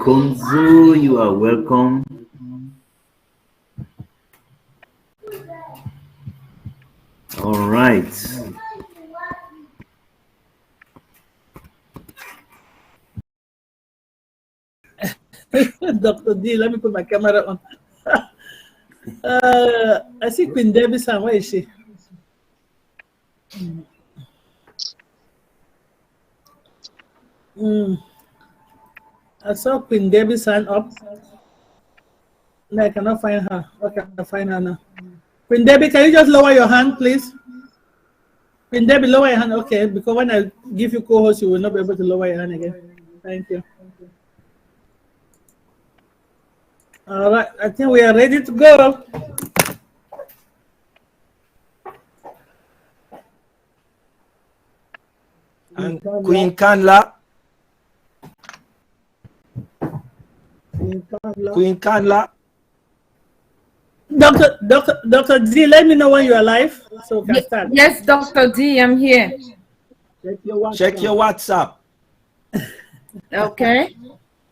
Konzo, you are welcome. All right. Dr. D, let me put my camera on. I see Queen Debbie's hand. Where is she? I saw Queen Debbie's hand up. No, I cannot find her. Okay, I find her now. Queen Debbie, can you just lower your hand, please? Queen Debbie, lower your hand. Okay, because when I give you co-host, you will not be able to lower your hand again. Thank you. All right, I think we are ready to go. And Queen Kanla. Queen Kanla. Dr. D, let me know when you are live so we can start. Yes, Dr. D, I'm here. Check your WhatsApp. Okay.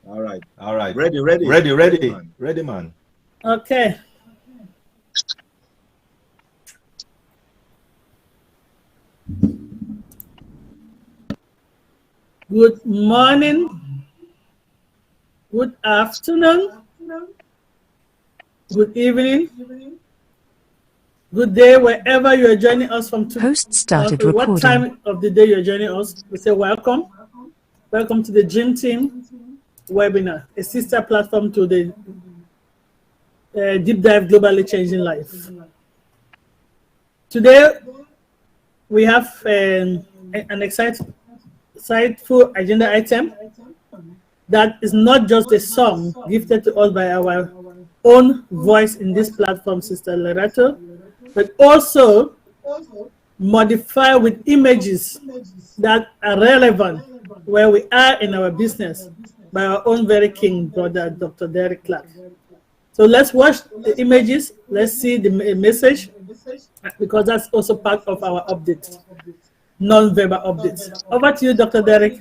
All right. All right. Ready, man. Okay. Good morning. Good afternoon. Good evening. Good day, wherever you are joining us from. Host started recording. What time of the day you're joining us? We say welcome. Welcome to the Dream Team webinar, a sister platform to the Deep Dive Globally Changing Life. Today, we have an insightful agenda item that is not just a song gifted to us by our own voice in this platform, Sister Lerato, but also modify with images that are relevant where we are in our business by our own very king brother, Dr. Derek Clark. So let's watch the images. Let's see the message, because that's also part of our updates, non-verbal updates. Over to you, Dr. Derek.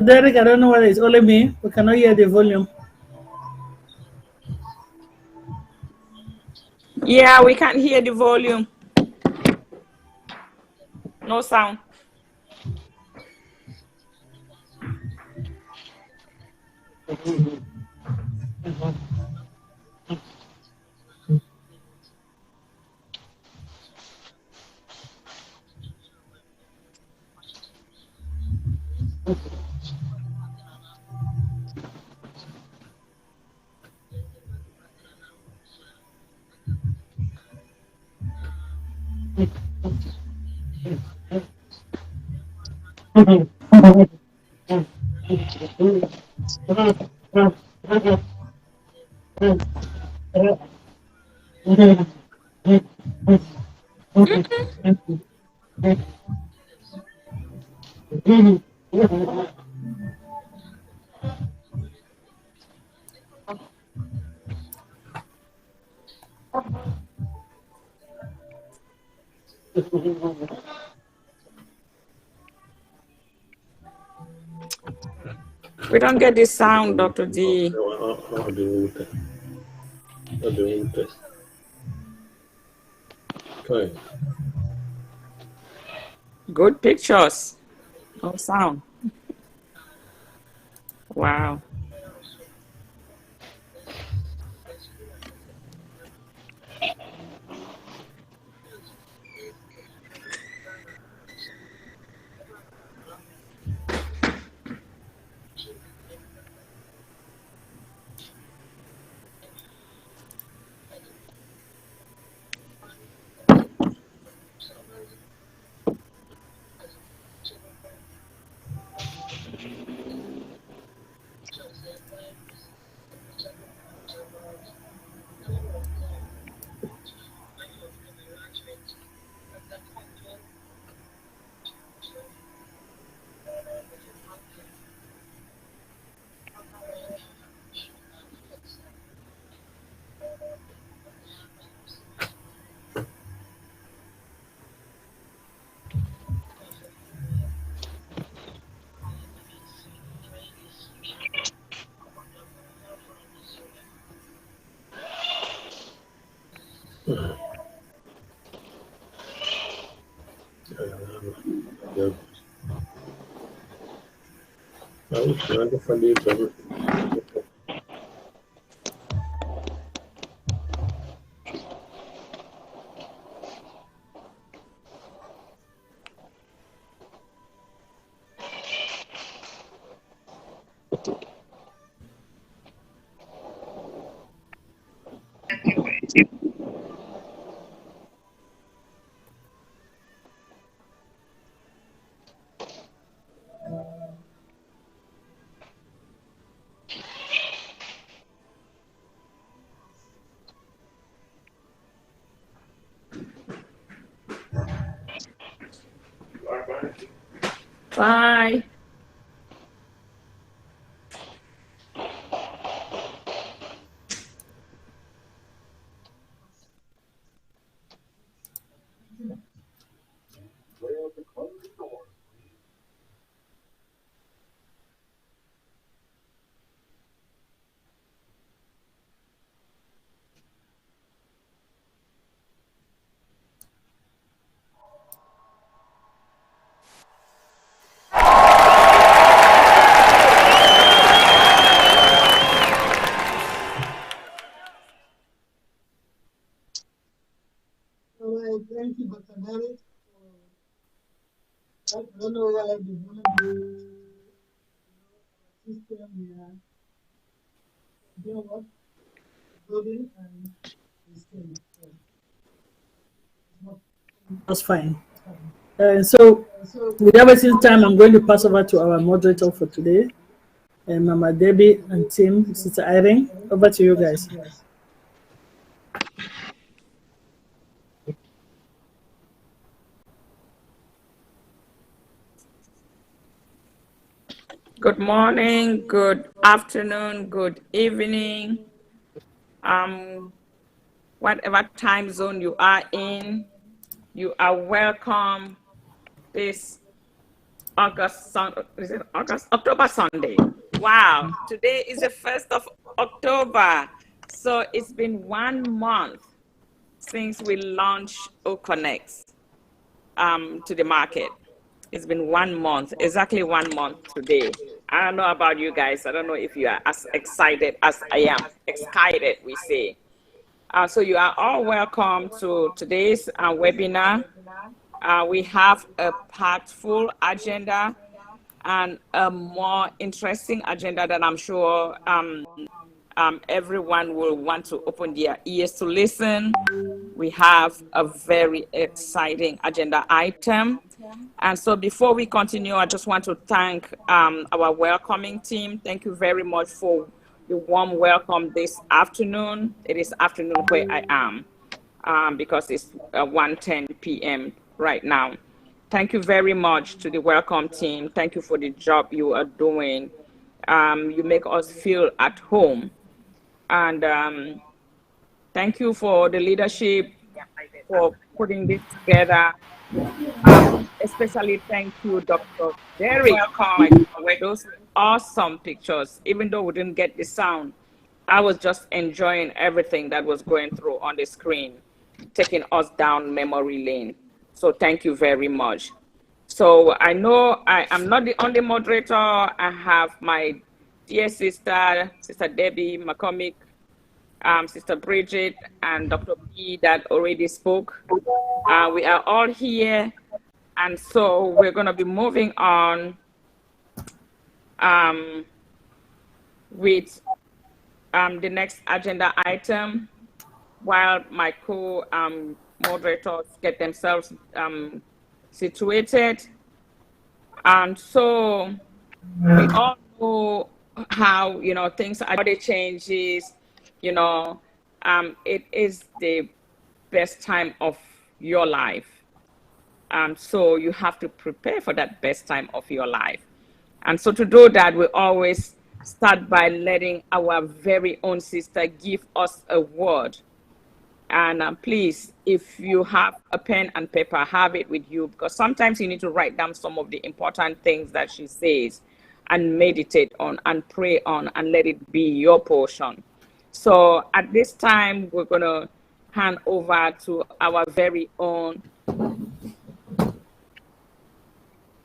Derek, I don't know whether it's only me. We cannot hear the volume. Yeah, we can't hear the volume. No sound. We don't get the sound, Dr. D. Okay. Good pictures. No sound. Wow. Bye. All right, thank you, Dr. Derek. I don't know why the system here. You know what? Loading and rescaling. That's fine. So, without wasting time, I'm going to pass over to our moderator for today, Mama Debbie and Tim, Sister Irene. Over to you guys. Good morning, good afternoon, good evening. Whatever time zone you are in, you are welcome this October Sunday. Wow, today is the 1st of October. So it's been 1 month since we launched OConnect to the market. It's been 1 month, exactly 1 month today. I don't know about you guys. I don't know if you are as excited as I am. Excited, we say. So you are all welcome to today's webinar. We have a packed-full agenda and a more interesting agenda that I'm sure everyone will want to open their ears to listen. We have a very exciting agenda item. And so before we continue, I just want to thank our welcoming team. Thank you very much for the warm welcome this afternoon. It is afternoon where I am because it's 1:10 p.m. right now. Thank you very much to the welcome team. Thank you for the job you are doing. You make us feel at home. And thank you for the leadership for putting this together. Especially thank you, Dr. Derek. With those awesome pictures. Even though we didn't get the sound, I was just enjoying everything that was going through on the screen, taking us down memory lane. So thank you very much. So I know I am not the only moderator. I have my dear Sister Debbie McCormick, Sister Bridget, and Dr. B that already spoke. We are all here, and so we're going to be moving on with the next agenda item while my co-moderators get themselves situated. And so we all know how, things are, body changes, it is the best time of your life. So you have to prepare for that best time of your life. And so to do that, we always start by letting our very own sister give us a word. And please, if you have a pen and paper, have it with you, because sometimes you need to write down some of the important things that she says and meditate on and pray on and let it be your portion. So at this time, we're going to hand over to our very own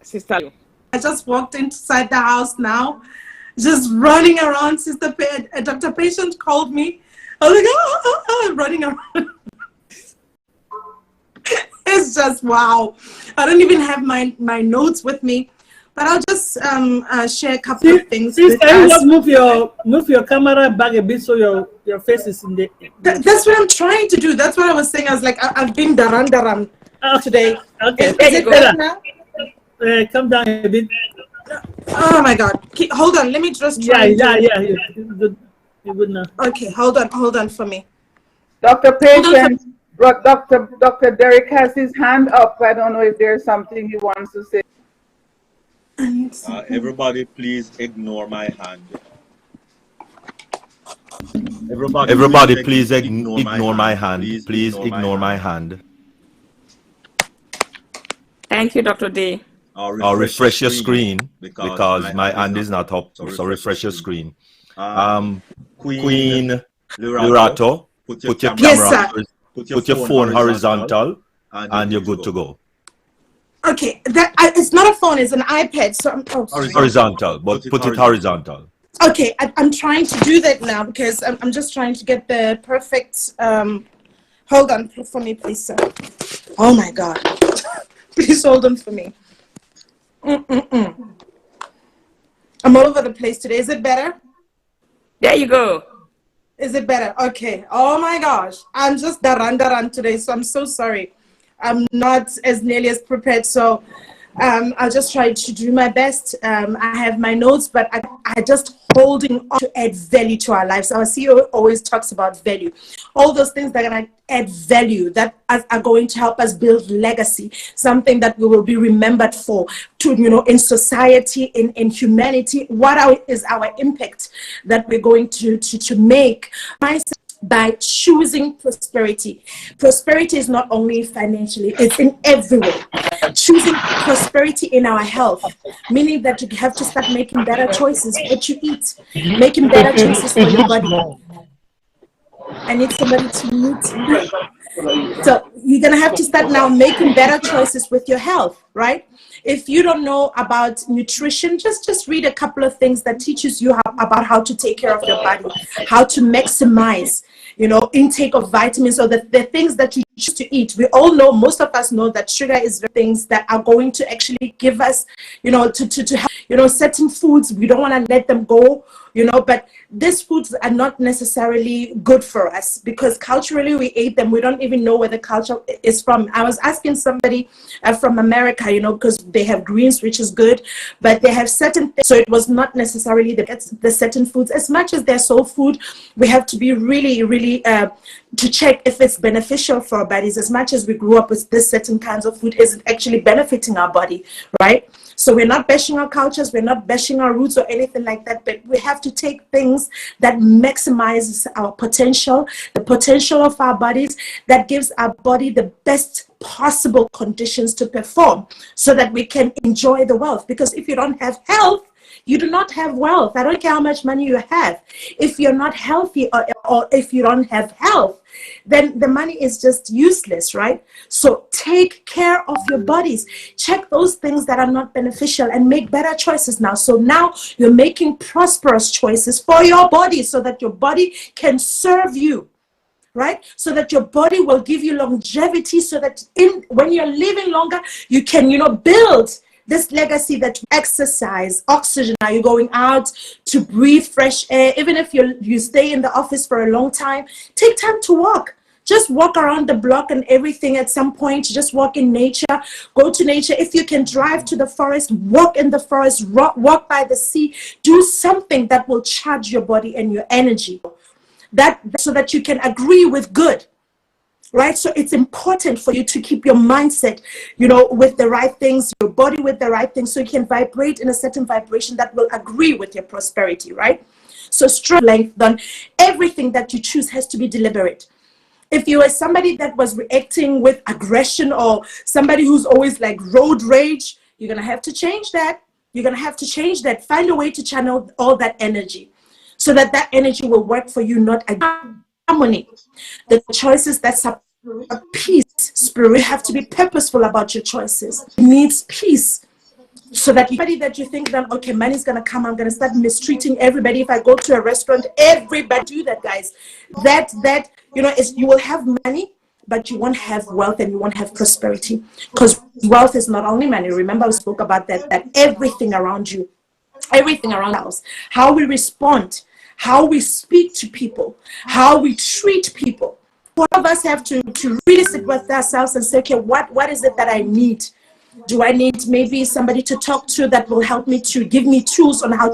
sister. I just walked inside the house now, just running around. Dr. Patient called me. I was like, I'm running around. It's just, wow. I don't even have my notes with me, but I'll just share a couple of things. Please, can you just move your camera back a bit so your face is in the... That's what I'm trying to do. That's what I was saying. I was like, I've been daran today. Okay. Is it better now? Come down a bit. Oh my God. Hold on. Let me just try. Yeah. You're good now. Okay, hold on for me. Dr. Patient, Dr. Derek has his hand up. I don't know if there's something he wants to say. Everybody, please ignore my hand. Everybody, please ignore my hand. Please ignore my hand. Thank you, Dr. D. I'll refresh your screen because my hand is not up. So refresh your screen. Queen Lerato, put your camera, put your phone horizontal, and you're good to go. Okay, it's not a phone, it's an iPad. So Horizontal, but put it horizontal. Okay, I'm trying to do that now because I'm just trying to get the perfect. Hold on for me, please, sir. Oh my God, please hold on for me. I'm all over the place today. Is it better? There you go. Is it better? Okay. Oh my gosh. I'm just daran today, so I'm so sorry. I'm not as nearly as prepared, so I'll just try to do my best. I have my notes, but I just holding on to add value to our lives. Our CEO always talks about value. All those things that are going to add value, that are going to help us build legacy, something that we will be remembered for, to, in society, in humanity. What is our impact that we're going to make? By choosing prosperity. Prosperity is not only financially, it's in every way. Choosing prosperity in our health, meaning that you have to start making better choices what you eat, making better choices for your body. I need somebody to mute. So you're going to have to start now making better choices with your health, right? If you don't know about nutrition, just read a couple of things that teaches you about how to take care of your body, how to maximize, intake of vitamins, or the things that you choose to eat. We all know, most of us know that sugar is the things that are going to actually give us, to help, certain foods, we don't want to let them go, but these foods are not necessarily good for us because culturally we ate them. We don't even know where the culture is from. I was asking somebody from America, because they have greens, which is good, but they have certain things. So it was not necessarily the certain foods. As much as they're soul food, we have to be really, really to check if it's beneficial for our bodies. As much as we grew up with this certain kinds of food, is it actually benefiting our body, right? So we're not bashing our cultures, we're not bashing our roots or anything like that, but we have to take things that maximizes our potential, the potential of our bodies, that gives our body the best possible conditions to perform so that we can enjoy the wealth. Because if you don't have health, you do not have wealth. I don't care how much money you have. If you're not healthy or if you don't have health, then the money is just useless, right? So take care of your bodies. Check those things that are not beneficial and make better choices now. So now you're making prosperous choices for your body so that your body can serve you, right? So that your body will give you longevity, so that when you're living longer, you can, build this legacy that exercise, oxygen. Are you going out to breathe fresh air? Even if you stay in the office for a long time, take time to walk. Just walk around the block and everything at some point. Just walk in nature. Go to nature. If you can drive to the forest, walk in the forest, walk by the sea. Do something that will charge your body and your energy. So that you can agree with good, right? So it's important for you to keep your mindset, with the right things, your body with the right things, so you can vibrate in a certain vibration that will agree with your prosperity, right? So strength, done. Everything that you choose has to be deliberate. If you are somebody that was reacting with aggression, or somebody who's always like road rage, you're going to have to change that. You're going to have to change that. Find a way to channel all that energy, so that energy will work for you, not harmony. The choices that support peace, spirit, have to be purposeful about your choices. It needs peace, so that you think that, okay, money's going to come, I'm going to start mistreating everybody. If I go to a restaurant, everybody do that, guys. You will have money, but you won't have wealth, and you won't have prosperity, because wealth is not only money. Remember, we spoke about that everything around you, everything around us, how we respond, how we speak to people, how we treat people. All of us have to really sit with ourselves and say, okay, what is it that I need? Do I need maybe somebody to talk to that will help me, to give me tools on how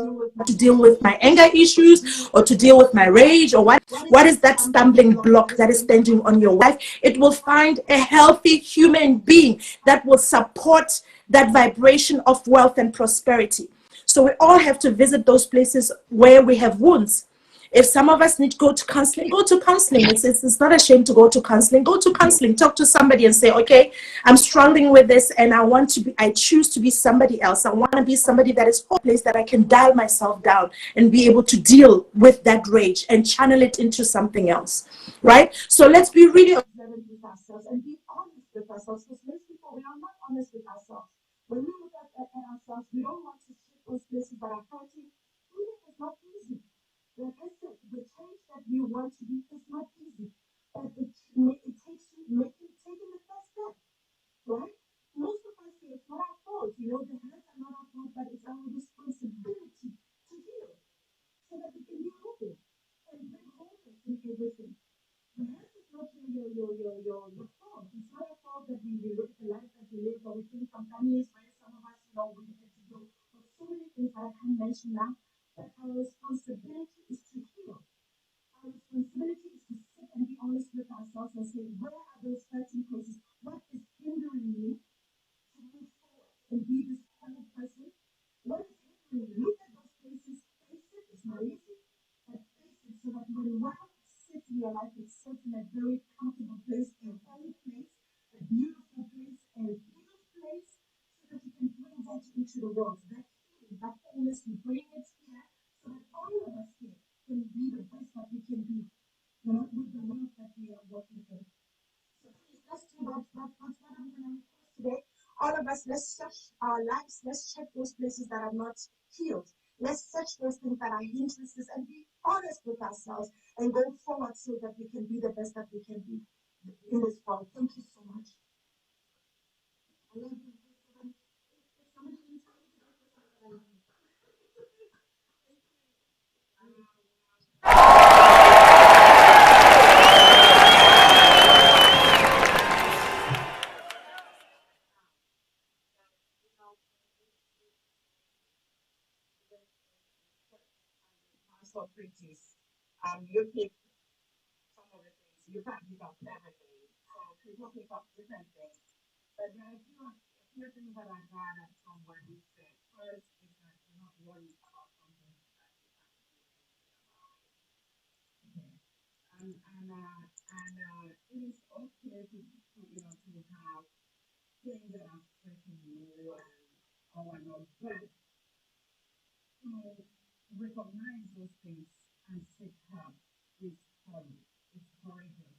to deal with my anger issues, or to deal with my rage, or what is that stumbling block that is standing on your life? It will find a healthy human being that will support that vibration of wealth and prosperity. So we all have to visit those places where we have wounds. If some of us need to go to counseling, go to counseling. It's not a shame to go to counseling. Go to counseling. Talk to somebody and say, okay, I'm struggling with this, and I choose to be somebody else. I want to be somebody that is a place that I can dial myself down and be able to deal with that rage and channel it into something else, right? So let's be really observant with ourselves and be honest with ourselves, because most people, we are not honest with ourselves. When we look at ourselves, we don't want to shift those places that are hurting. Healing is not easy. Like I said, the change that you want to be is not easy, but it takes you taking the first step, right? Most of us say it's not our fault, the hurts are not our fault, but it's our responsibility to heal, so that we can be happy and bring wholeness in everything. The hurt is not your fault. It's not our fault that we live the life that we live, or we came from families where some of us, we had to deal with so many things that I can't mention now. But our responsibility is to heal. Our responsibility is to sit and be honest with ourselves and say, where are those hurting places? What is hindering me to move forward and be this whole person? What is hindering me? Look at those places, face it. It's not easy, but face it, so that when one sits in your life, it sits in a very comfortable place, a holy place, a beautiful place, a healed place, so that you can bring that into the world. That wholeness, you bring it here, so that all of us here can be the best that we can be, with the work that we are working for. So please, let's do that. That's what I'm going to request today. All of us, let's search our lives. Let's check those places that are not healed. Let's search those things that are hindrances and be honest with ourselves and go forward, so that we can be the best that we can be in this world. Thank you so much. I love you. If somebody can tell me I love you. So pretties. You pick some of the things. You can't pick up everything. So people pick up different things. But there are a few things that I gathered from what you said. First is that you're not worried about something that you can't do anything about it. Okay. And it is okay to have things that are stressing you and whatnot, but to recognize those things and seek help is holy. It's courageous.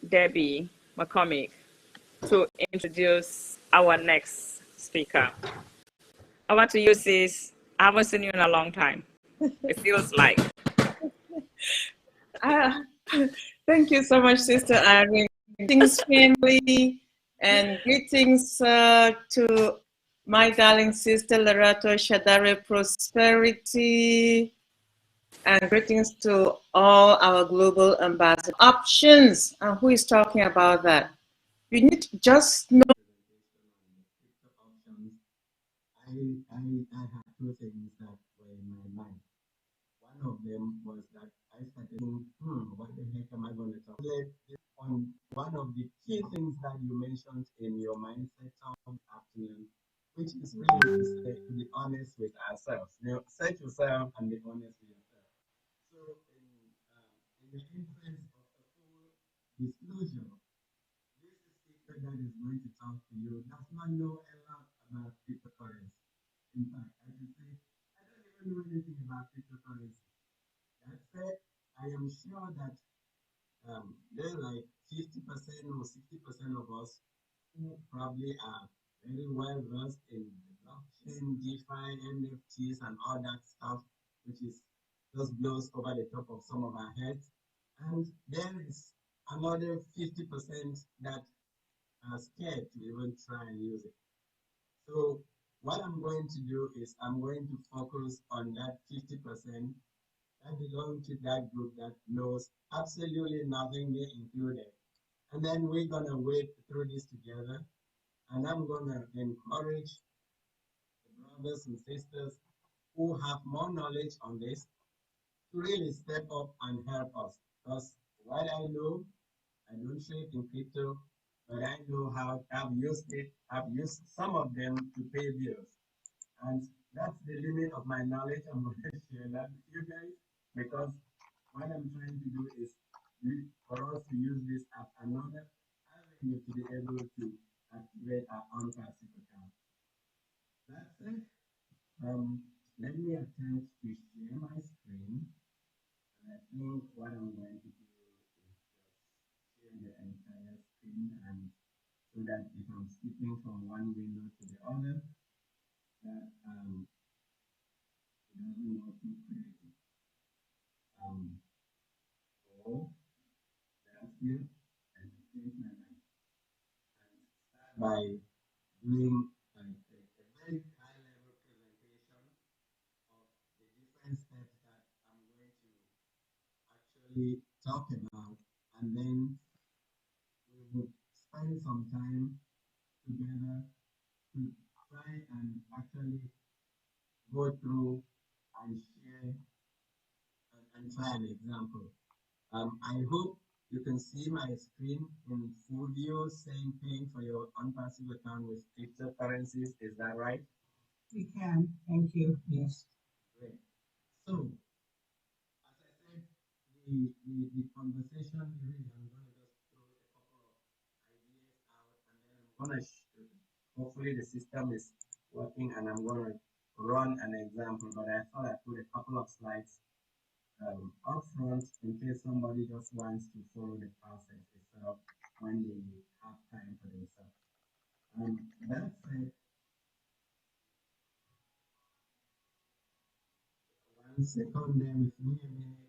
Debbie McCormick to introduce our next speaker. I want to use this. I haven't seen you in a long time. It feels like. Thank you so much, Sister Irene. Greetings, family, and greetings to my darling sister Lerato, Shadare Prosperity, and greetings to all our global ambassador options. Who is talking about that? You need to just know. I had two things that were in my mind. One of them was that I started thinking, what the heck am I going to talk on one of the key things that you mentioned in your mindset talk afternoon, which is really to be honest with ourselves. Set yourself and be honest with yourself. So in the interest of the full disclosure, this speaker that is going to talk to you does not know a lot about cryptocurrency. In fact, I can say I don't even know anything about cryptocurrency. That said, I am sure that there are like 50% or 60% of us who probably are very well versed in blockchain, DeFi, NFTs, and all that stuff, which is just blows over the top of some of our heads. And there is another 50% that are scared to even try and use it. So what I'm going to do is I'm going to focus on that 50% that belong to that group that knows absolutely nothing, me included. And then we're going to wade through this together. And I'm going to encourage the brothers and sisters who have more knowledge on this to really step up and help us. Because what I know, I don't trade in crypto, but I know how I've used it. I've used some of them to pay bills. And that's the limit of my knowledge. I'm going to share that with you guys because what I'm trying to do is for us to use this as another avenue to be able to activate our ONPASSIVE account. That's it. Let me attempt to share my screen. And I think what I'm going to do is just share the entire screen and so that if I'm skipping from one window to the other, that it doesn't go too crazy. So that's it. And take my mind and start by doing like a very high level presentation of the different steps that I'm going to actually talk about and then we would spend some time together to try and actually go through and share and try an example. I hope you can see my screen in full view saying paying for your ONPASSIVE account with cryptocurrencies. Is that right? We can. Thank you. Yes. Great. So, as I said, the conversation really, I'm going to just throw a couple of ideas out and then I'm going to hopefully the system is working and I'm going to run an example, but I thought I'd put a couple of slides up front in case somebody just wants to follow the process itself when they have time for themselves. That said, 1 second there with me a minute.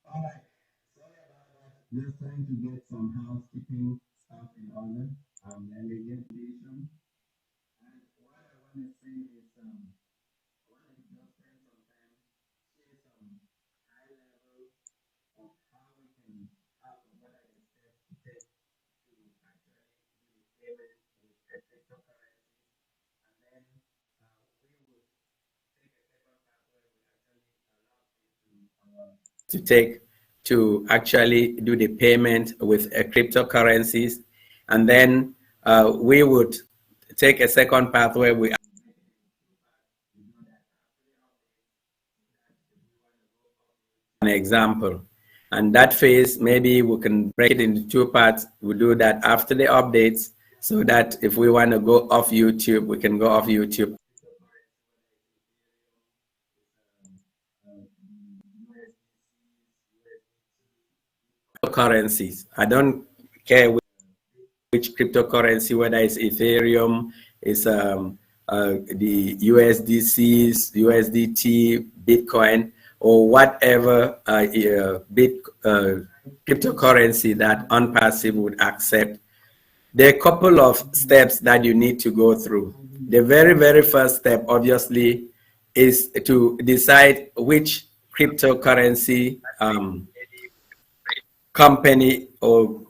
All right. Sorry about that. Just trying to get some housekeeping stuff in order. Let me get vision. And what I want to say is, I want to just spend some time, share some high level of how we can, what are the steps to take to actually do the payment with the cryptocurrency. And then we would take a second part where we actually log into to take to actually do the payment with cryptocurrencies, and then we would take a second path where we an example, and that phase maybe we can break it into two parts. We'll do that after the updates so that if we want to go off YouTube, we can go off YouTube. Currencies. I don't care which cryptocurrency, whether it's Ethereum, it's the USDCs, USDT, Bitcoin, or whatever cryptocurrency that ONPASSIVE would accept. There are a couple of steps that you need to go through. The very, very first step, obviously, is to decide which cryptocurrency company or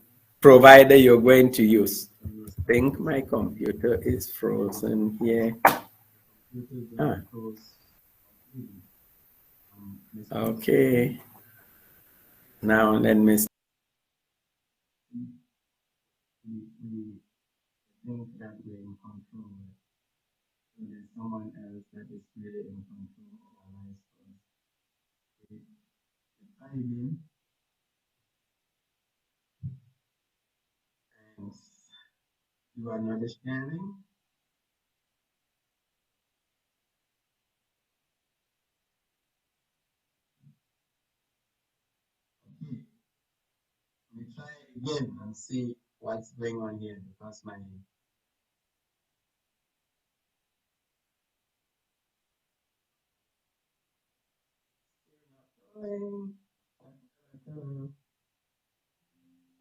provider you're going to use. I think my computer is frozen here. Okay. Now let me think that we're in control. There's someone else that is really in control of our lives. Try again. And you are not sharing. Okay. Let me try again and see what's going on here because my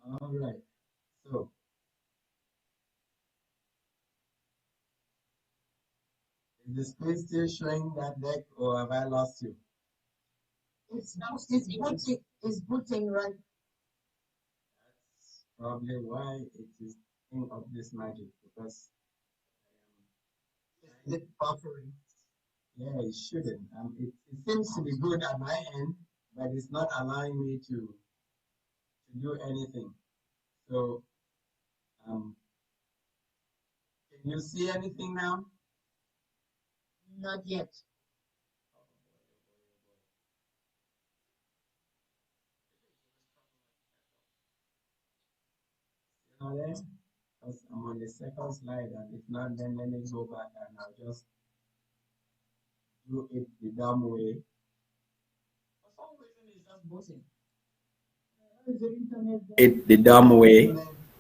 all right. So is the screen still showing that deck or have I lost you? It's booting right. That's probably why it is in of this magic because it's buffering. Yeah, it shouldn't. It seems to be good at my end, but it's not allowing me to do anything. So, can you see anything now? Not yet. You know there? Because I'm on the second slide, and if not, then let me go back and I'll just do it the dumb way. For some reason, it's just booting. Is the internet It the dumb way.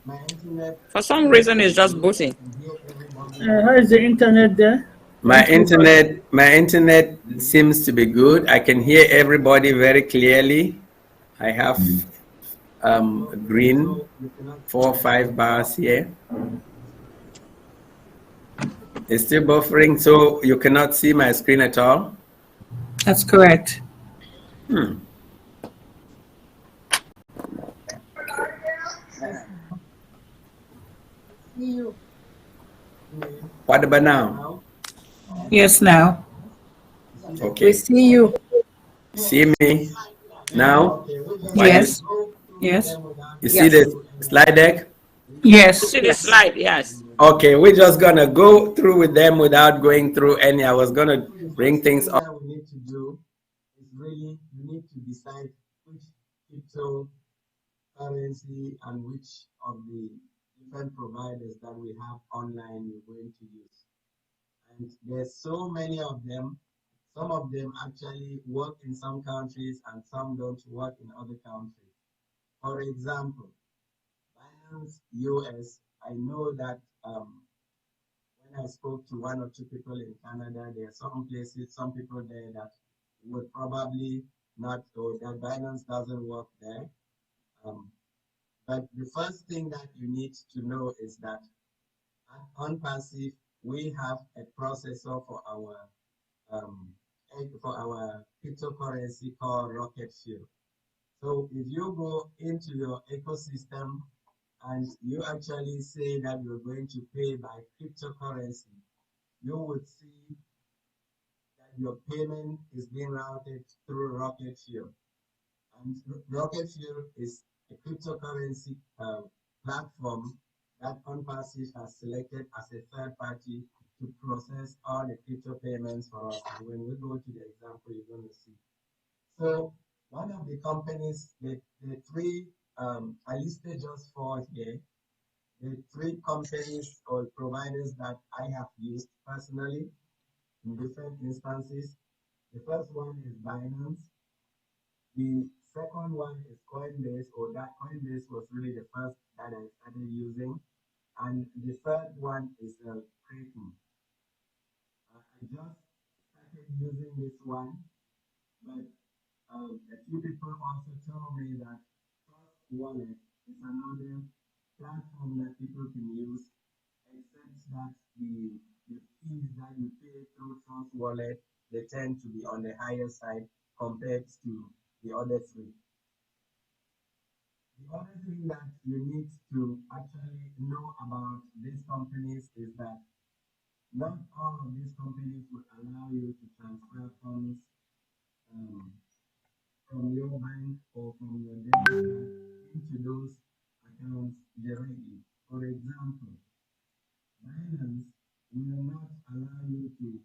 My internet. For some reason, it's just booting. I can hear everybody. How is the internet there? My internet seems to be good. I can hear everybody very clearly. I have green 4 or 5 bars here. It's still buffering, so you cannot see my screen at all. That's correct. See you. What about now? Yes, now. Okay. We see you. See me now? Yes. Yes. You see the slide deck? Yes. See the slide, yes. Okay, we're just gonna go through with them without going through any. I was gonna bring things up. What we need to do is really you need to decide which cryptocurrency and which of the different providers that we have online you're going to use. And there's so many of them. Some of them actually work in some countries and some don't work in other countries. For example, Binance US, I know that when I spoke to one or two people in Canada, there are some places, some people there that would probably not, or that Binance doesn't work there. But the first thing that you need to know is that at ONPASSIVE, we have a processor for our cryptocurrency called Rocket Fuel. So if you go into your ecosystem and you actually say that you're going to pay by cryptocurrency, you would see that your payment is being routed through Rocket Fuel. And Rocket Fuel is a cryptocurrency platform that ONPASSIVE has selected as a third party to process all the crypto payments for us. And when we go to the example, you're going to see. So one of the companies, the three, I listed just 4 here, the 3 companies or providers that I have used personally in different instances. The first one is Binance. The second one is Coinbase, or that Coinbase was really the first that I started using. And the third one is Kraken. I just started using this one, but a few people also told me that Trust Wallet is another platform that people can use, except that the fees that you pay through Trust Wallet, they tend to be on the higher side compared to the other 3. The other thing that you need to actually know about these companies is that not all of these companies will allow you to transfer funds from your bank or from your debit card into those accounts directly. For example, Binance will not allow you to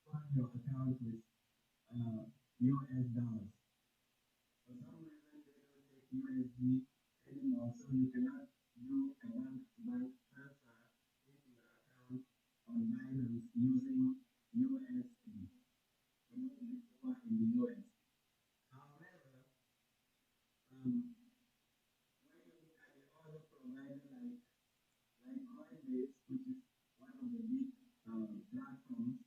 fund your account with US dollars. For some reason, they don't take USD anymore, so you cannot do a bank transfer into your account on Binance using USD. You need to be over in the US. However, when you look at the other provider like Coinbase, which is one of the big platforms,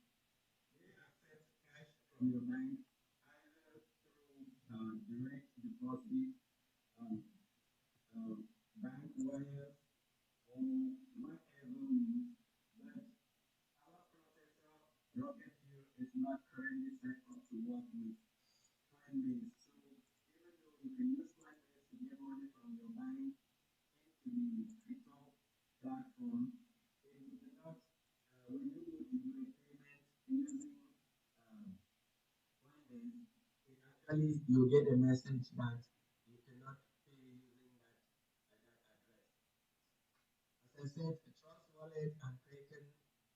they accept cash from your bank either through direct deposit, bank wires, or whatever means. But our processor, Rocket Fuel, is not currently set up to work with Coinbase. So even though you can use Coinbase to get money from your bank into the crypto platform, it will not, when you go to do a payment using Coinbase, it actually, you get a message that you cannot pay using that address. As I said, the Trust Wallet and Kraken,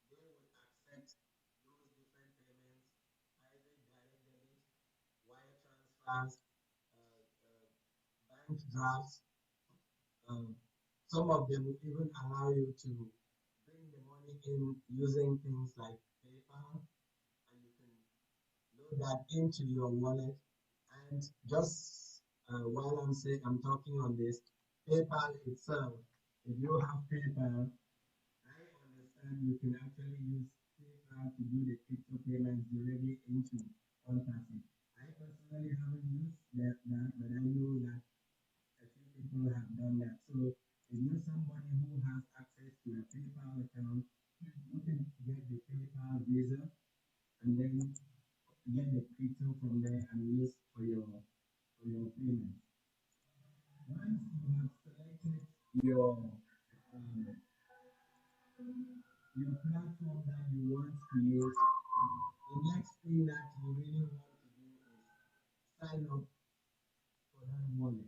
they will accept those different payments, either direct debit, wire transfers, bank drafts. Some of them will even allow you to bring the money in using things like PayPal, and you can load that into your wallet. And just while I'm talking on this, PayPal itself, if you have PayPal, I understand you can actually use PayPal to do the crypto payments directly into ONPASSIVE. I personally haven't used that, but I know that a few people have done that. So if you're somebody who has access to a PayPal account, you can get the PayPal Visa and then get the crypto from there and use for your payment. Once you have selected your platform that you want to use, the next thing that you really want to do is sign up for that wallet.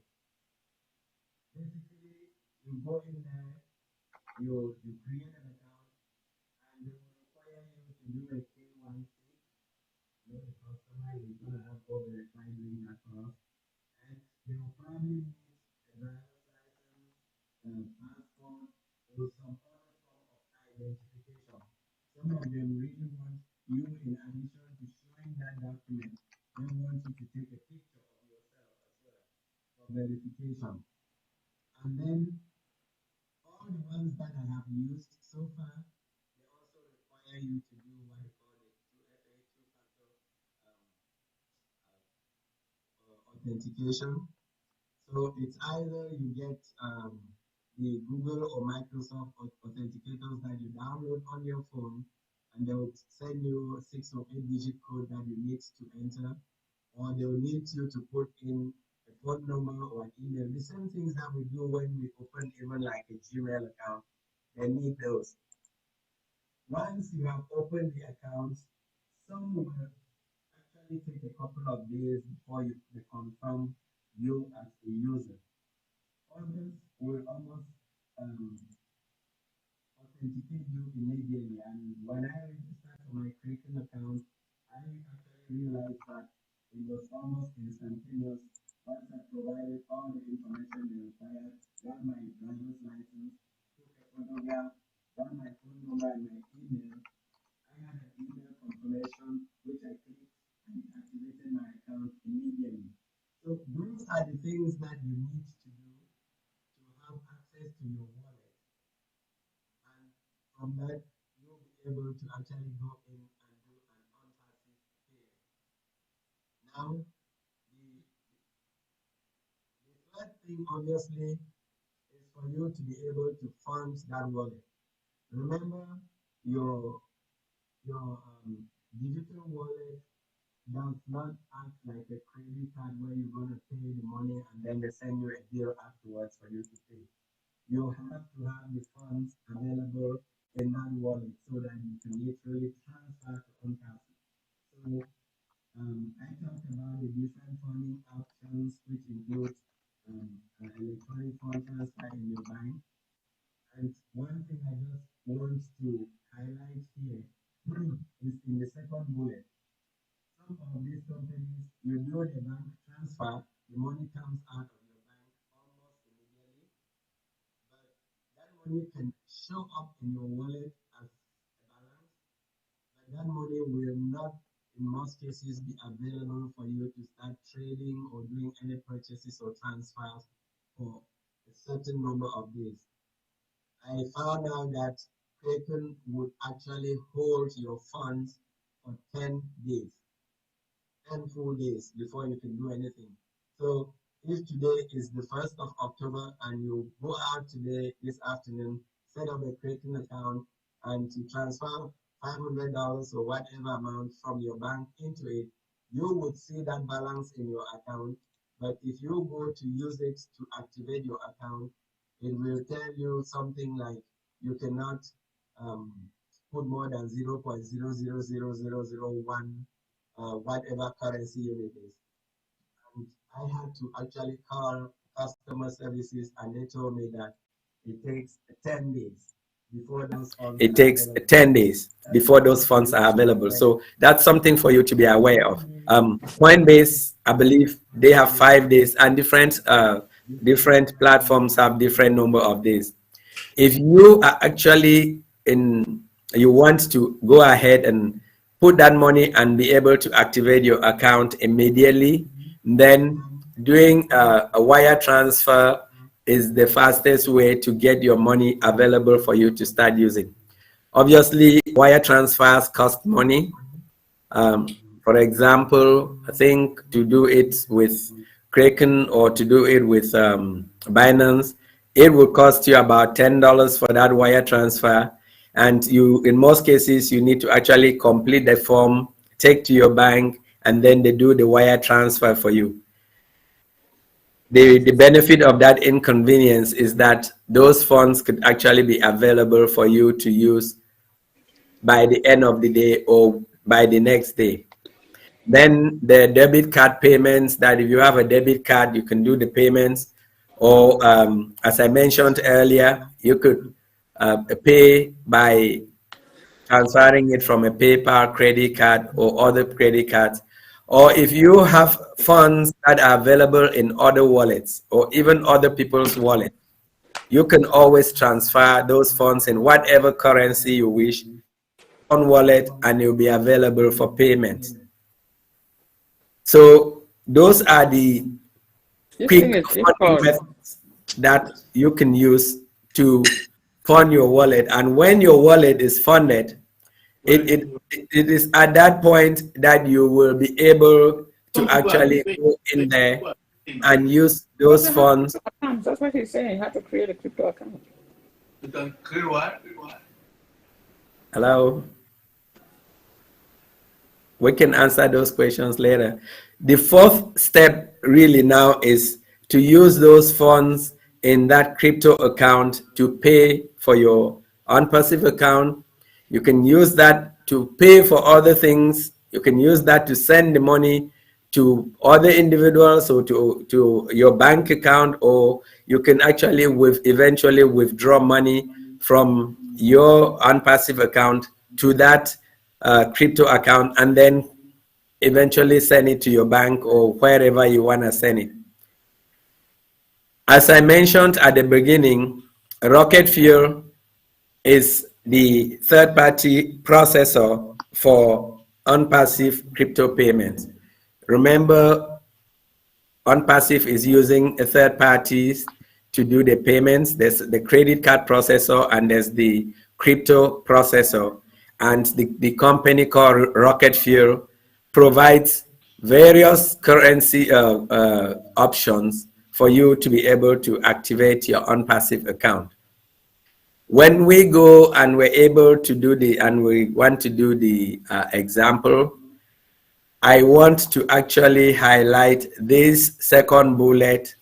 Basically, you go in there, you create an account, and they will require you to do a KYC. The customer is going to have to verify doing that for us. And they will probably need a driver's license, passport, or some other form of identification. Some of them really want you, in addition to showing that document, they want you to take a picture of yourself as well for verification. And then all the ones that I have used so far, they also require you to do what they call the 2FA, two-factor authentication. So it's either you get the Google or Microsoft authenticators that you download on your phone, and they will send you a 6 or 8 digit code that you need to enter, or they will need you to put in a phone number or an email. The same things that we do when we open even like a Gmail account, they need those. Once you have opened the account, some will actually take a couple of days before they confirm you as a user. Others will almost authenticate you immediately. And when I registered for my Kraken account, I actually realized that it was almost instantaneous. Once I provided all the information they required, got my driver's license, took a photograph, got my phone number and my email, I had an email confirmation which I clicked and it activated my account immediately. So those are the things that you need to do to have access to your wallet. And from that, you'll be able to actually go in and do an ONPASSIVE pay. Now, the third thing obviously is for you to be able to fund that wallet. Remember, your digital wallet does not act like a credit card where you're going to pay the money and then they send you a bill afterwards for you to pay. You have to have the funds available in that wallet so that you can literally transfer to ONPASSIVE. So I talked about the different funding options, which includes electronic fund transfer in your bank. And one thing I just want to highlight here is in the second bullet. Some of these companies, you do the bank transfer, the money comes out of your bank almost immediately, but that money can show up in your wallet as a balance, but that money will not, in most cases, be available for you to start trading or doing any purchases or transfers for a certain number of days. I found out that Kraken would actually hold your funds for 10 days. 10 full days before you can do anything. So if today is the 1st of October and you go out today, this afternoon, set up a Kraken account and to transfer $500 or whatever amount from your bank into it, you would see that balance in your account. But if you go to use it to activate your account, it will tell you something like you cannot put more than 0.000001 whatever currency unit is. And I had to actually call customer services and they told me that it takes 10 days before those funds It takes 10 days before those funds are available. So that's something for you to be aware of. Coinbase, I believe they have 5 days, and different platforms have different number of days. If you are actually you want to go ahead and put that money and be able to activate your account immediately, then doing a wire transfer is the fastest way to get your money available for you to start using. Obviously, wire transfers cost money. For example, I think to do it with Kraken or to do it with Binance, it would cost you about $10 for that wire transfer. And you, in most cases, you need to actually complete the form, take to your bank, and then they do the wire transfer for you. The benefit of that inconvenience is that those funds could actually be available for you to use by the end of the day or by the next day. Then the debit card payments, that if you have a debit card, you can do the payments. Or as I mentioned earlier, you could pay by transferring it from a PayPal credit card or other credit cards. Or if you have funds that are available in other wallets or even other people's wallets, you can always transfer those funds in whatever currency you wish on wallet, and it will be available for payment. So those are the quick funding methods that you can use to fund your wallet. And when your wallet is funded, it is at that point that you will be able to actually go in there and use those funds. That's what he's saying. You have to create a crypto account. Hello? We can answer those questions later. The fourth step really now is to use those funds in that crypto account to pay for your ONPASSIVE account. You can use that to pay for other things. You can use that to send the money to other individuals or to your bank account, or you can actually eventually withdraw money from your ONPASSIVE account to that crypto account, and then eventually send it to your bank or wherever you want to send it. As I mentioned at the beginning, Rocket Fuel is the third-party processor for ONPASSIVE crypto payments. Remember, ONPASSIVE is using a third parties to do the payments. There's the credit card processor and there's the crypto processor. And the company called Rocket Fuel provides various currency options for you to be able to activate your ONPASSIVE account. When we go and we're able to do we want to do the example, I want to actually highlight this second bullet.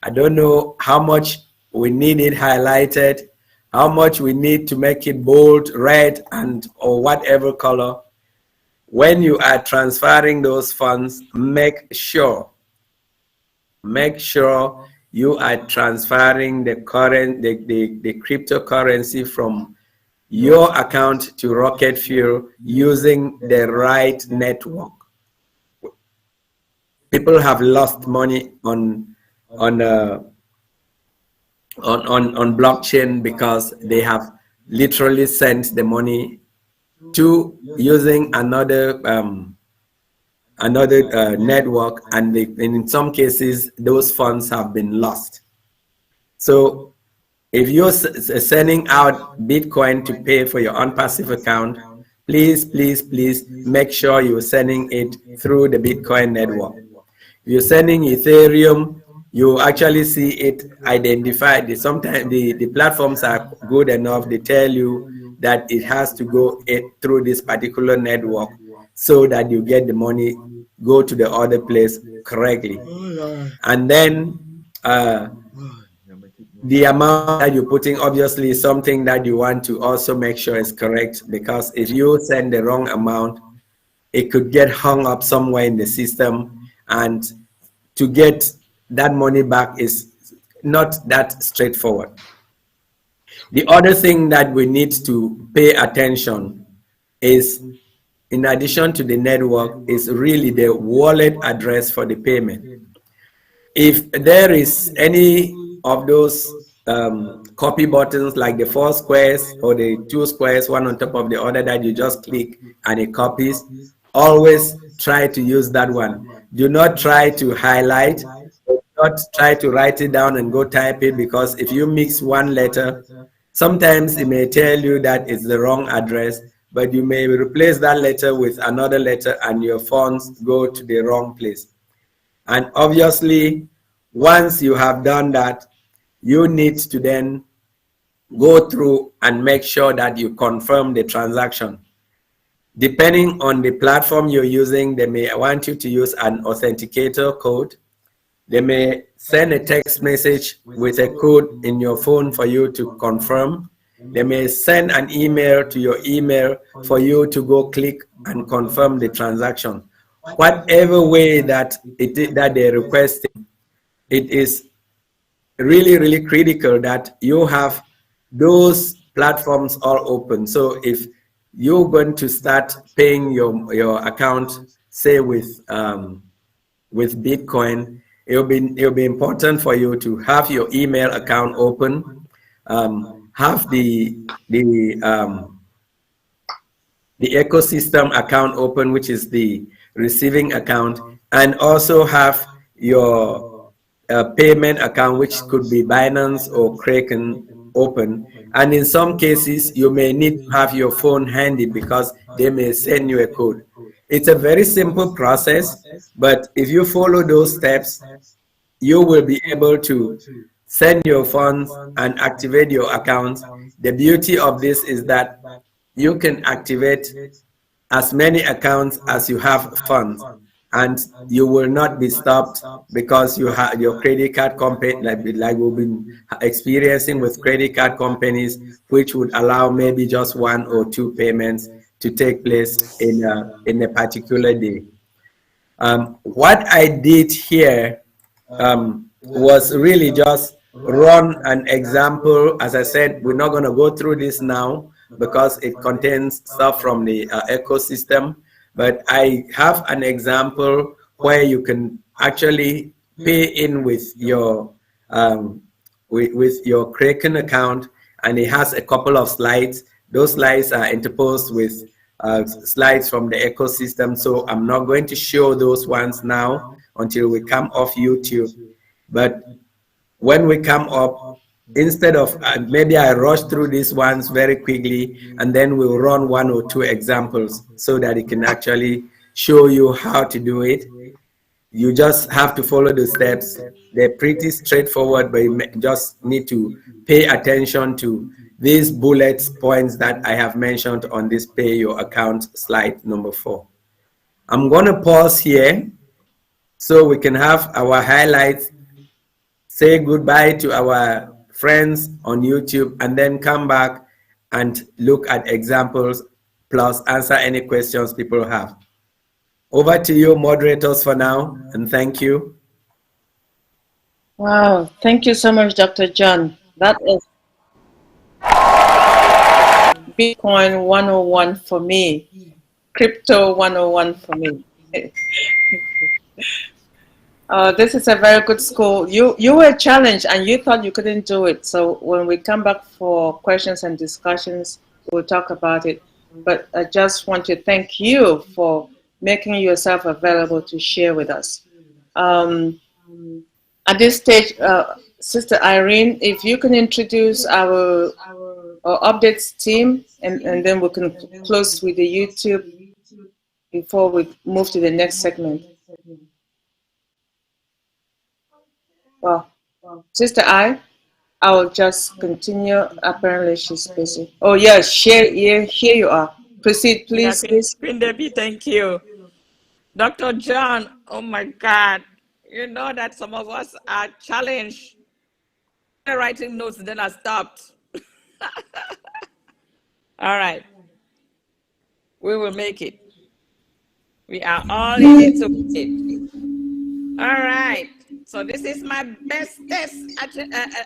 I don't know how much we need it highlighted, how much we need to make it bold, red, or whatever color. When you are transferring those funds, make sure you are transferring the cryptocurrency from your account to Rocket Fuel using the right network. People have lost money on blockchain because they have literally sent the money to using another network, and in some cases those funds have been lost. So if you're sending out Bitcoin to pay for your ONPASSIVE account, please make sure you're sending it through the Bitcoin network. If you're sending Ethereum, you actually see it identified. Sometimes the platforms are good enough, they tell you that it has to go through this particular network so that you get the money, go to the other place correctly. And then the amount that you're putting obviously is something that you want to also make sure is correct, because if you send the wrong amount, it could get hung up somewhere in the system, and to get that money back is not that straightforward. The other thing that we need to pay attention is, in addition to the network, is really the wallet address for the payment. If there is any of those copy buttons, like the 4 squares or the 2 squares, one on top of the other, that you just click and it copies, always try to use that one. Do not try to highlight, do not try to write it down and go type it, because if you mix one letter, sometimes it may tell you that it's the wrong address, but you may replace that letter with another letter and your funds go to the wrong place. And obviously, once you have done that, you need to then go through and make sure that you confirm the transaction. Depending on the platform you're using, they may want you to use an authenticator code. They may send a text message with a code in your phone for you to confirm. They may send an email to your email for you to go click and confirm the transaction. Whatever way that that they're requesting, it is really, really critical that you have those platforms all open. So if you're going to start paying your account, say with Bitcoin, it'll be important for you to have your email account open, have the ecosystem account open, which is the receiving account, and also have your payment account, which could be Binance or Kraken, open. And in some cases, you may need to have your phone handy because they may send you a code. It's a very simple process, but if you follow those steps, you will be able to send your funds and activate your accounts. The beauty of this is that you can activate as many accounts as you have funds, and you will not be stopped because you have your credit card company, like we've been experiencing with credit card companies, which would allow maybe just 1 or 2 payments to take place in a particular day. What I did here was really just run an example. As I said, we're not going to go through this now because it contains stuff from the ecosystem. But I have an example where you can actually pay in with your Kraken account, and it has a couple of slides. Those slides are interposed with slides from the ecosystem. So I'm not going to show those ones now until we come off YouTube. But when we come up, instead of maybe I rush through these ones very quickly, and then we'll run 1 or 2 examples so that it can actually show you how to do it. You just have to follow the steps. They're pretty straightforward, but you just need to pay attention to these bullet points that I have mentioned on this pay your account slide number 4. I'm going to pause here so we can have our highlights, say goodbye to our friends on YouTube, and then come back and look at examples plus answer any questions people have. Over to you, moderators, for now, and thank you. Wow, thank you so much, Dr. John. That is Bitcoin 101 for me, crypto 101 for me. This is a very good school. You were challenged and you thought you couldn't do it. So when we come back for questions and discussions, we'll talk about it. But I just want to thank you for making yourself available to share with us. At this stage, Sister Irene, if you can introduce our updates team, and then we can close with the YouTube before we move to the next segment. Well, Sister I'll just continue. Apparently she's busy. Oh yes, here you are. Proceed, please. Queen Debbie, thank you. Dr. John, oh my God. You know that some of us are challenged. Writing notes, then I stopped. All right. We will make it. We are all in it to make it. All right. So this is my bestest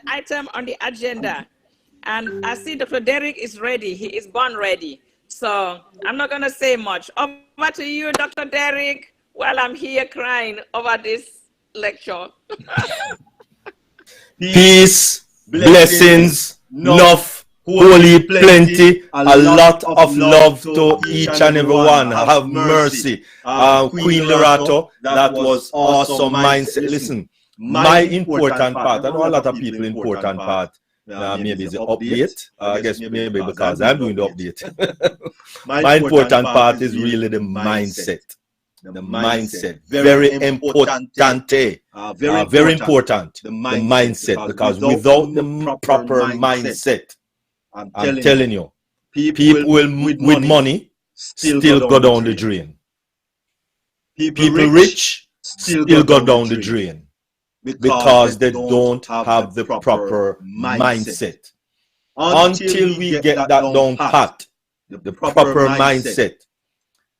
item on the agenda. And I see Dr. Derek is ready. He is born ready. So I'm not going to say much. Over to you, Dr. Derek, while I'm here crying over this lecture. Peace, blessings, enough, holy, plenty, a lot of love to each and every one. Have mercy. Queen Lerato, that was awesome mindset. Listen, my important part, I know a lot of people important part, maybe is the update. I guess maybe because I'm doing the update. My important part is really the mindset. The mindset, very important, very important, the mindset, because without the proper mindset, I'm telling you, people with money still go down the drain. People rich still go down the drain because they don't have the proper mindset. Until we get that down pat, the proper mindset,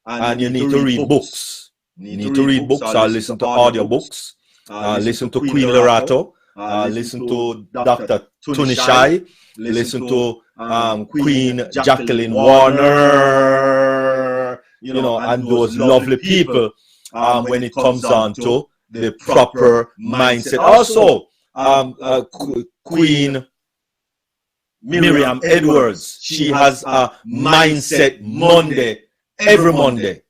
and you need to read books. You need to read books or listen to audio books. Listen to Queen Lerato. Listen to Dr. Tunishai. Listen to Queen Jacqueline Warner. You know, and those lovely people when it comes on to the proper mindset. Also, Queen Miriam Edwards, she has a Mindset Monday, every Monday,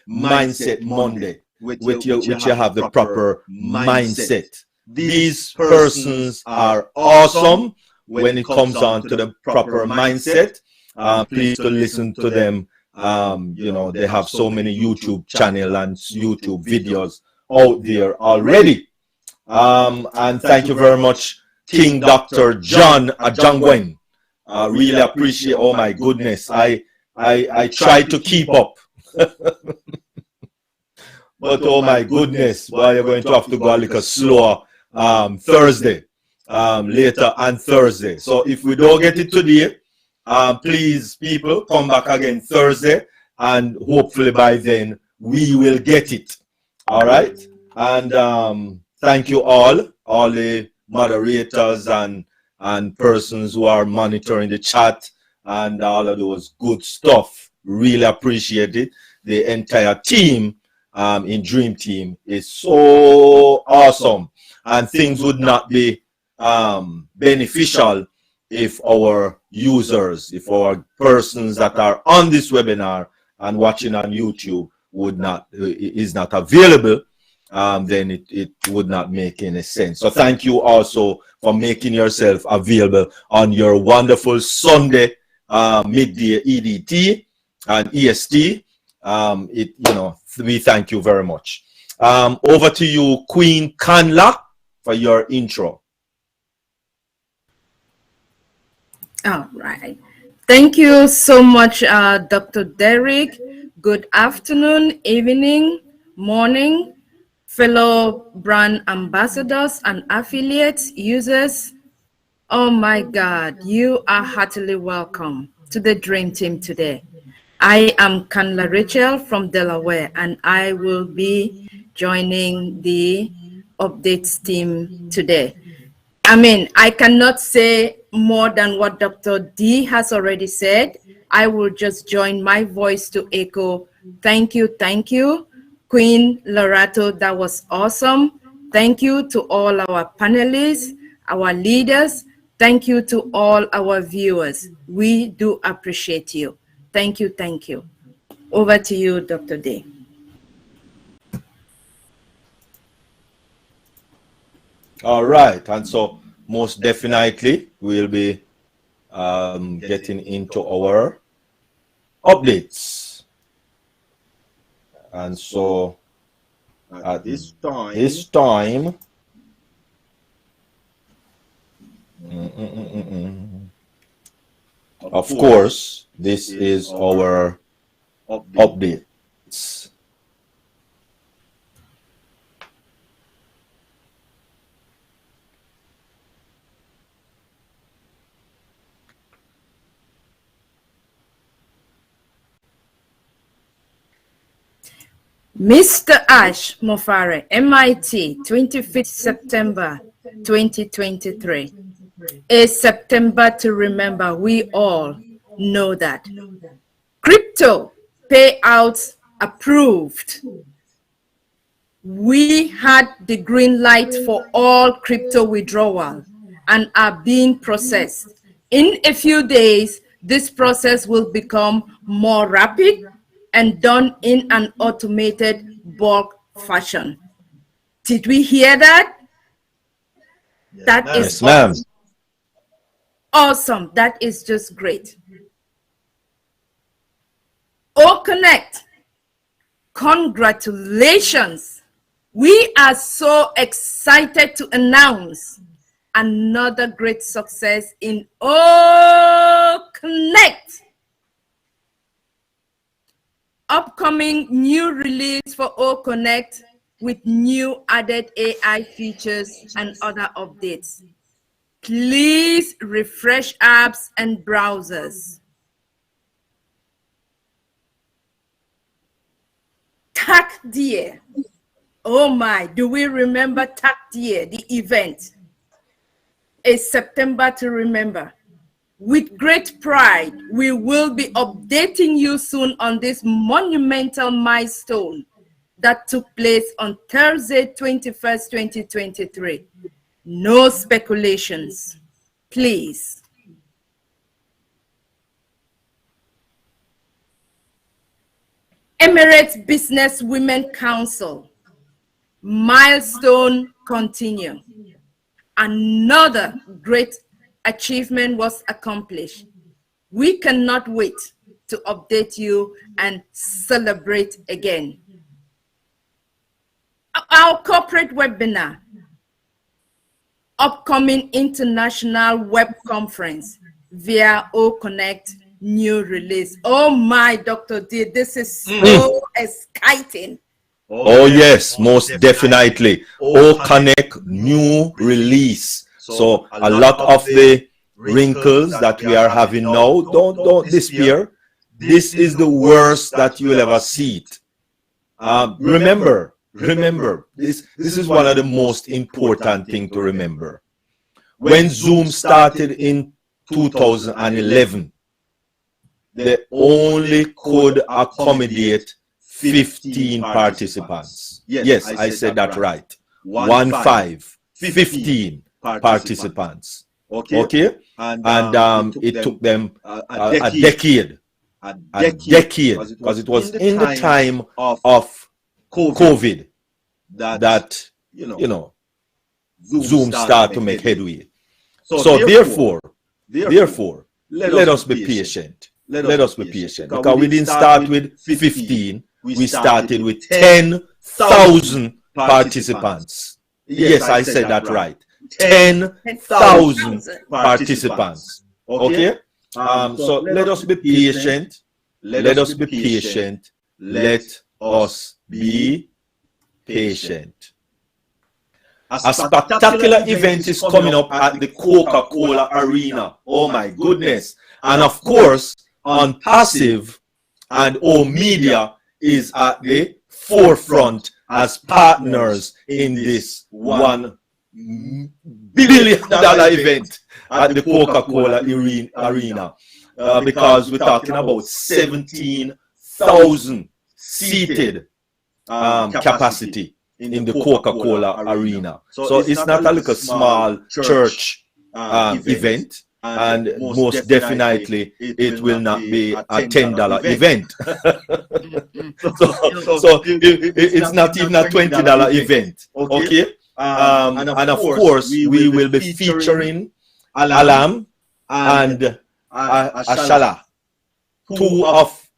Mindset Monday, which you have the proper mindset. These persons are awesome when it comes on to the proper mindset. Please to listen to them. You know, they have so many YouTube channel and YouTube videos out there already. And thank you very much, King DrJohn Ajongwen. Really appreciate. Oh my goodness, I try to keep up. But oh my goodness, well, you're going to have to go a little slower Thursday, later on Thursday. So if we don't get it today, please, people, come back again Thursday, and hopefully by then we will get it. All right. And thank you all the moderators and persons who are monitoring the chat and all of those good stuff. Really appreciate it. The entire team in Dream Team is so awesome, and things would not be beneficial if our users, if our persons that are on this webinar and watching on YouTube is not available, then it would not make any sense. So thank you also for making yourself available on your wonderful Sunday midday EDT and EST. We thank you very much. Over to you, Queen Kanla, for your intro. All right. Thank you so much, Dr. Derek. Good afternoon, evening, morning, fellow brand ambassadors and affiliates, users. Oh my God, you are heartily welcome to the Dream Team today. I am Kanla Rachel from Delaware, and I will be joining the updates team today. I mean, I cannot say more than what Dr. D has already said. I will just join my voice to echo, thank you, Queen Lerato, that was awesome. Thank you to all our panelists, our leaders. Thank you to all our viewers. We do appreciate you. Thank you, thank you. Over to you, Dr. D. All right, and so most definitely we'll be getting into our updates. And so at this time, of course, this is our updates. Mr. Ash Mofare, MIT, 25th September 2023. A September to remember. We all know that. Crypto payouts approved. We had the green light for all crypto withdrawal and are being processed. In a few days, this process will become more rapid and done in an automated bulk fashion. Did we hear that? That is Yes, ma'am. awesome. That is just great. Oh, Connect, congratulations. We are so excited to announce another great success in Oh, Connect. Upcoming new release for O Connect with new added AI features and other updates. Please refresh apps and browsers. TAC Dear. Oh my, do we remember TAC Dear, the event? A September to remember. With great pride, we will be updating you soon on this monumental milestone that took place on Thursday, 21st, 2023. No speculations, please. Emirates Business Women Council, milestone continue. Another great achievement was accomplished. We cannot wait to update you and celebrate again. Our corporate webinar, upcoming international web conference via O Connect new release. Oh my, Dr. D, this is so exciting. Oh yes, most definitely. O Connect new release. So a lot of the wrinkles that we are having now don't despair. This is the worst that you will ever see it. Remember, this is one of the most important things to remember. When Zoom started in 2011, they only could accommodate 15 participants. Yes, I said that right. 15 participants. Okay? And it took them a decade. Because it was in the time of COVID that, you know, Zoom started to make headway. So therefore, let us be patient. Let us be patient. Because we didn't start with 15. We started with 10,000 participants. Yes, I said that right. 10,000 participants. Okay? So let us be patient. Let us be patient. Let us be patient. A spectacular event is coming up at the Coca-Cola Arena. Oh my goodness. And of course, ONPASSIVE and O Media is at the forefront as partners in this $1 billion event at the Coca-Cola Arena. Because we're talking about 17,000 seated capacity in the Coca-Cola Arena. So it's not a little small church event, and most definitely it will not be a $10 event. so it's not even a $20 event. Okay? And of course, we will be featuring Alam and Ashala, two of,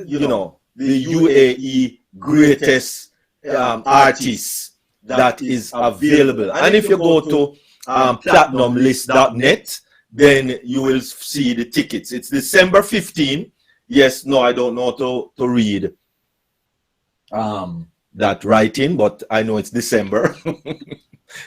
you know, the UAE greatest artists that is available. And if you go to platinumlist.net, then you will see the tickets. It's December 15. Yes, no, I don't know to read that writing, but I know it's December.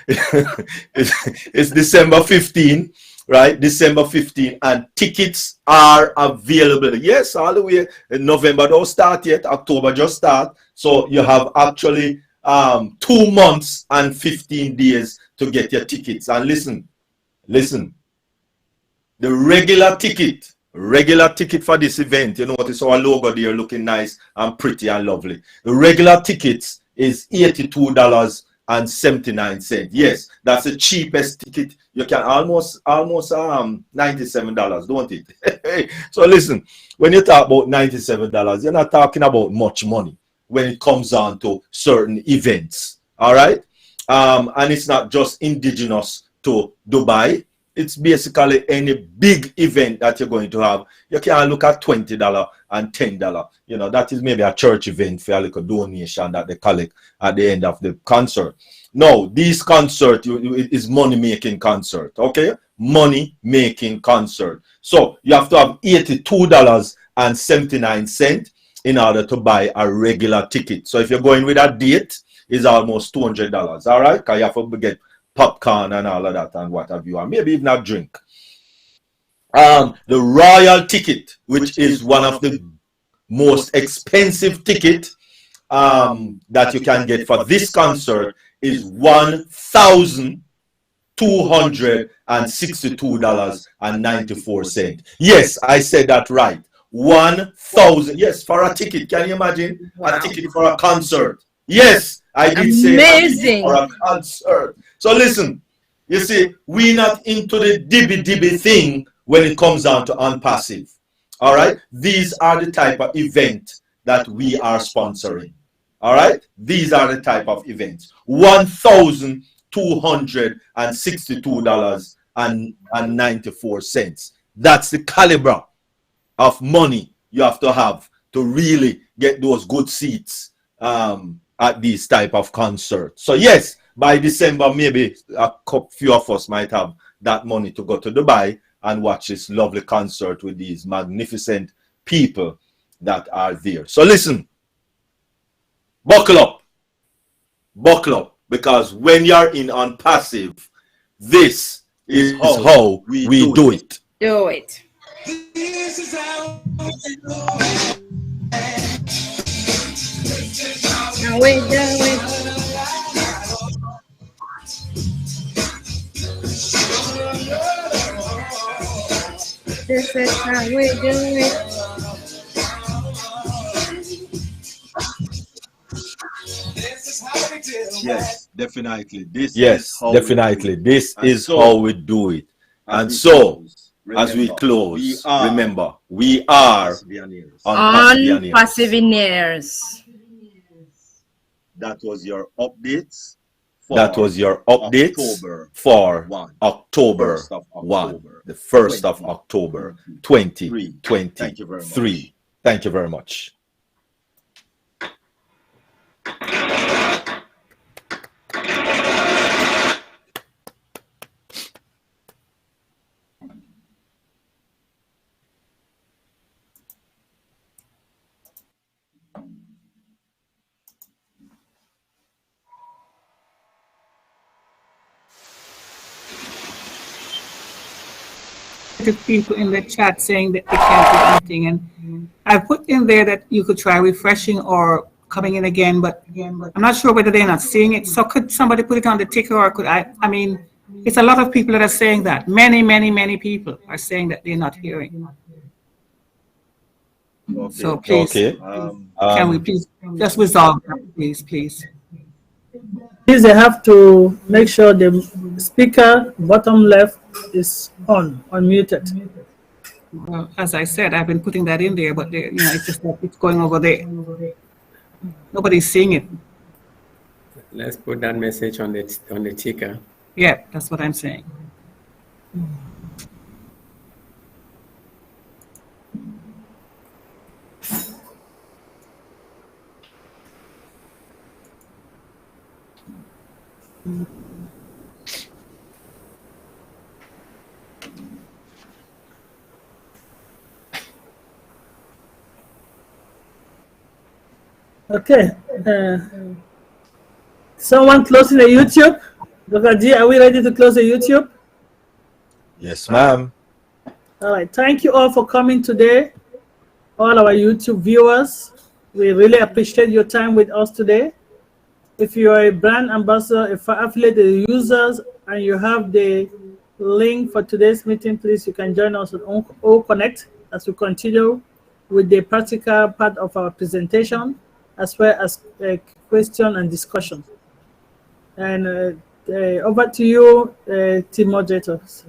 it's December 15, right? December 15, and tickets are available. Yes, all the way. November don't start yet. October just start. So you have actually 2 months and 15 days to get your tickets. And listen, the regular ticket for this event, you notice our logo there looking nice and pretty and lovely. The regular tickets is $82.79. Yes, that's the cheapest ticket. You can almost $97, don't it? So listen, when you talk about $97, you're not talking about much money when it comes down to certain events. All right. And it's not just indigenous to Dubai. It's basically any big event that you're going to have. You can look at $20 and $10. You know, that is maybe a church event for a little donation that they collect at the end of the concert. No, this concert is money-making concert, okay? Money-making concert. So you have to have $82.79 in order to buy a regular ticket. So if you're going with a date, it's almost $200, all right? Because you have to get popcorn and all of that and what have you, and maybe even a drink. The royal ticket, which is one of the most expensive ticket that you can get for this concert, is $1,262.94. Yes, I said that right. 1,000. Yes, for a ticket. Can you imagine a ticket for a concert? Yes, I did say amazing for a concert. So listen, you see, we're not into the dibby thing when it comes down to ONPASSIVE. All right, these are the type of event that we are sponsoring. All right, these are the type of events. $1,262.94. That's the caliber of money you have to really get those good seats at these type of concerts. So yes, by December, maybe a few of us might have that money to go to Dubai and watch this lovely concert with these magnificent people that are there. So listen, buckle up, because when you're in ONPASSIVE, this is how we do it. Do it. This is how we do it. Now we do it. This is how we do it. Yes, definitely. This is how we do it. And so, as we close, remember, we are ONPASSIVE. That was your updates. That was your updates for October 1, the 1st of October, 2023. Thank you very much. People in the chat saying that they can't do anything, and I put in there that you could try refreshing or coming in again, but I'm not sure whether they're not seeing it. So could somebody put it on the ticker, or could I mean, it's a lot of people that are saying that. Many people are saying that they're not hearing. Okay. So please, can we please just resolve that, please? Please, they have to make sure the speaker bottom left is unmuted. Well, as I said, I've been putting that in there, but it's just like it's going over there. Nobody's seeing it. Let's put that message on the ticker. Yeah, that's what I'm saying. Okay. Someone closing the YouTube? Dr. G, are we ready to close the YouTube? Yes, ma'am. All right. Thank you all for coming today. All our YouTube viewers, we really appreciate your time with us today. If you are a brand ambassador, if affiliated users, and you have the link for today's meeting, please, you can join us on O Connect as we continue with the practical part of our presentation, as well as question and discussion. And over to you, team moderators.